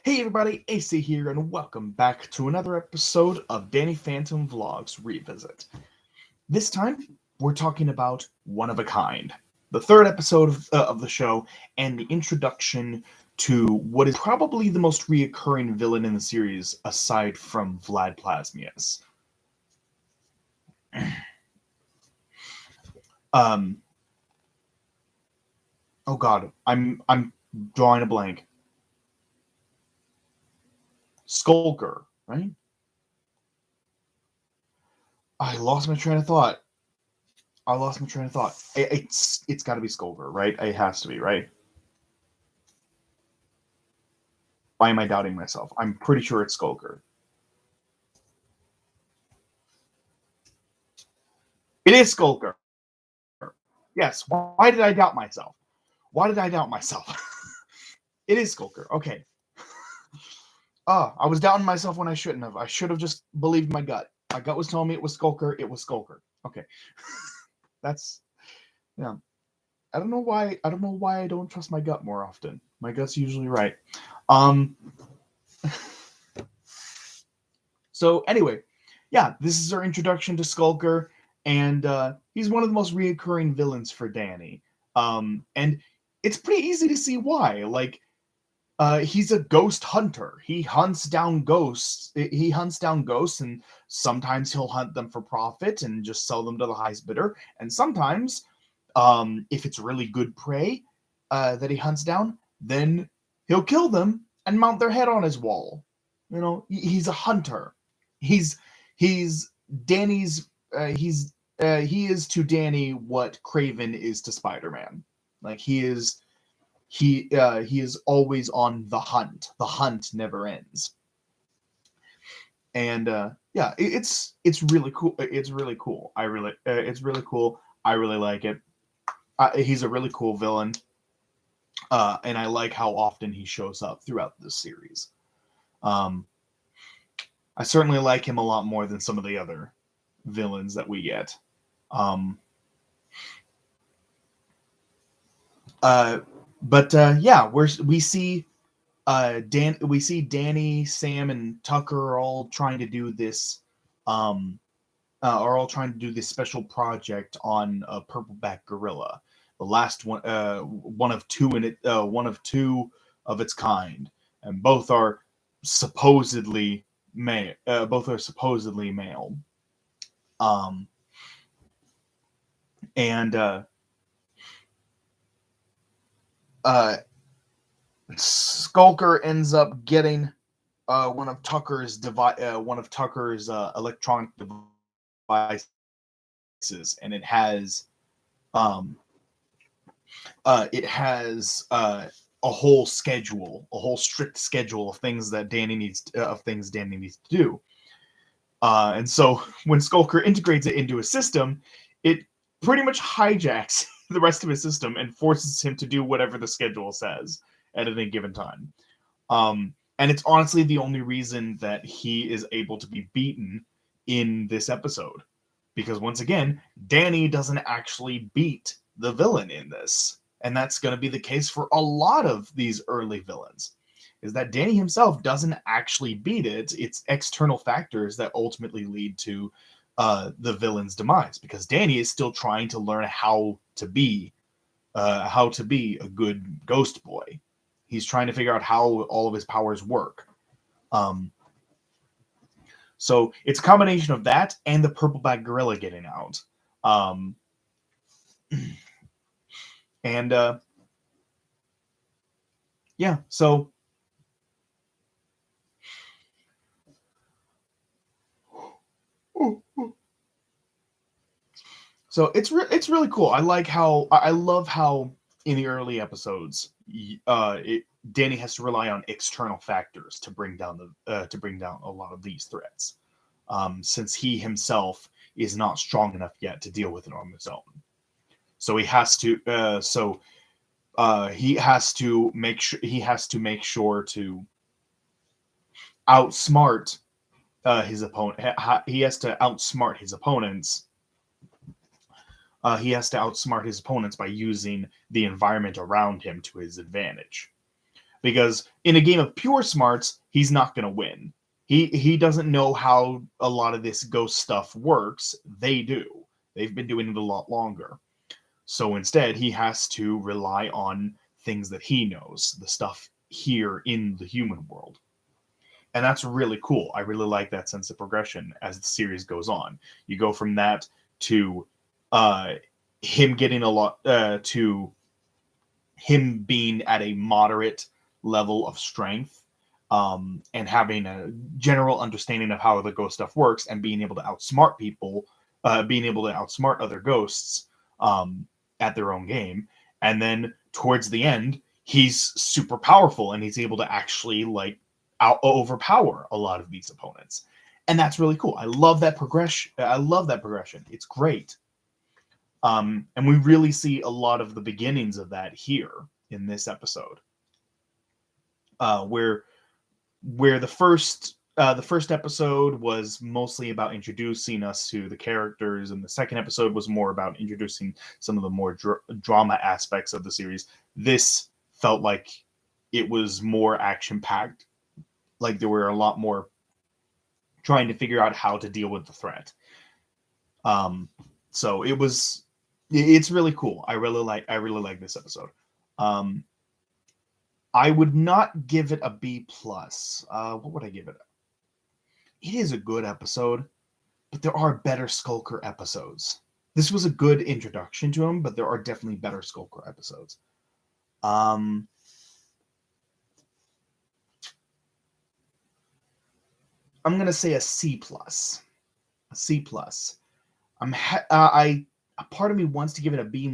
Hey everybody, AC here, and welcome back to another episode of Danny Phantom Vlogs Revisit. This time, we're talking about One of a Kind, the third episode of the show, and the introduction to what is probably the most reoccurring villain in the series, aside from Vlad Plasmius. Um, oh god, I'm drawing a blank. Skulker, right? I lost my train of thought. It's got to be Skulker, right? It has to be, right? Why am I doubting myself? I'm pretty sure it's Skulker. It is Skulker. Yes. Why did I doubt myself? It is Skulker. Okay. I was doubting myself when I shouldn't have. I should have just believed my gut. My gut was telling me it was Skulker. It was Skulker. Okay. That's yeah. I don't know why. I don't know why I don't trust my gut more often. My gut's usually right. Um. So anyway, yeah, this is our introduction to Skulker, and he's one of the most reoccurring villains for Danny. And it's pretty easy to see why. He's a ghost hunter. He hunts down ghosts. He hunts down ghosts, and sometimes he'll hunt them for profit and just sell them to the highest bidder. And sometimes, if it's really good prey that he hunts down, then he'll kill them and mount their head on his wall. You know, he's a hunter. He's he's Danny's. He is to Danny what Craven is to Spider-Man. Like he is always on the hunt. The hunt never ends. And yeah, it's really cool. It's really cool. It's really cool. I really like it. He's a really cool villain, and I like how often he shows up throughout this series. Um, I certainly like him a lot more than some of the other villains that we get. Um, uh, but yeah, we see we see Danny, Sam, and Tucker are all trying to do this. Are all trying to do this special project on a purpleback gorilla, the last one, one of two in it, one of two of its kind, and both are supposedly male. Both are supposedly male. Um, and uh, Skulker ends up getting one of Tucker's electronic devices, and um, it has a whole schedule, a whole strict schedule of things that Danny needs to do. And so when Skulker integrates it into a system, it pretty much hijacks the rest of his system and forces him to do whatever the schedule says at any given time. And it's honestly the only reason that he is able to be beaten in this episode. Because once again, Danny doesn't actually beat the villain in this. And that's going to be the case for a lot of these early villains. Is that Danny himself doesn't actually beat it. It's external factors that ultimately lead to the villain's demise. Because Danny is still trying to learn how to be a good ghost boy. He's trying to figure out how all of his powers work. Um, so it's a combination of that and the purpleback gorilla getting out. Um, and yeah, so it's really cool. I love how in the early episodes, Danny has to rely on external factors to bring down a lot of these threats, since he himself is not strong enough yet to deal with it on his own. So he has to make sure to outsmart his opponent. He has to outsmart his opponents. He has to outsmart his opponents by using the environment around him to his advantage. because in a game of pure smarts, he's not going to win. He doesn't know how a lot of this ghost stuff works. They do. They've been doing it a lot longer. So instead, he has to rely on things that he knows, the stuff here in the human world. And that's really cool. I really like that sense of progression as the series goes on. You go from that to him getting a lot to him being at a moderate level of strength, and having a general understanding of how the ghost stuff works, and being able to outsmart people, being able to outsmart other ghosts at their own game. And then towards the end, he's super powerful and he's able to actually like overpower a lot of these opponents. And that's really cool. I love that progression. It's great. And we really see a lot of the beginnings of that here in this episode, where the first episode was mostly about introducing us to the characters, and the second episode was more about introducing some of the more drama aspects of the series. This felt like it was more action-packed, like there were a lot more trying to figure out how to deal with the threat. So it's really cool. I really like this episode. I would not give it a B+. What would I give it? It is a good episode, but there are better Skulker episodes. This was a good introduction to him, but there are definitely better Skulker episodes. I'm gonna say a C+. A C+. A part of me wants to give it a B-,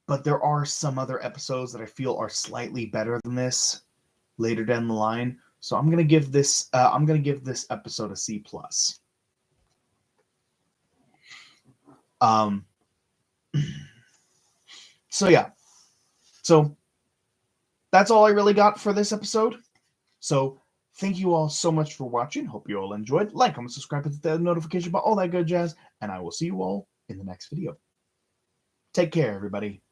but there are some other episodes that I feel are slightly better than this later down the line. So I'm gonna give this episode a C+. So yeah. So that's all I really got for this episode. So thank you all so much for watching. Hope you all enjoyed. Like, comment, subscribe, hit the notification bell, all that good jazz. And I will see you all in the next video. Take care, everybody.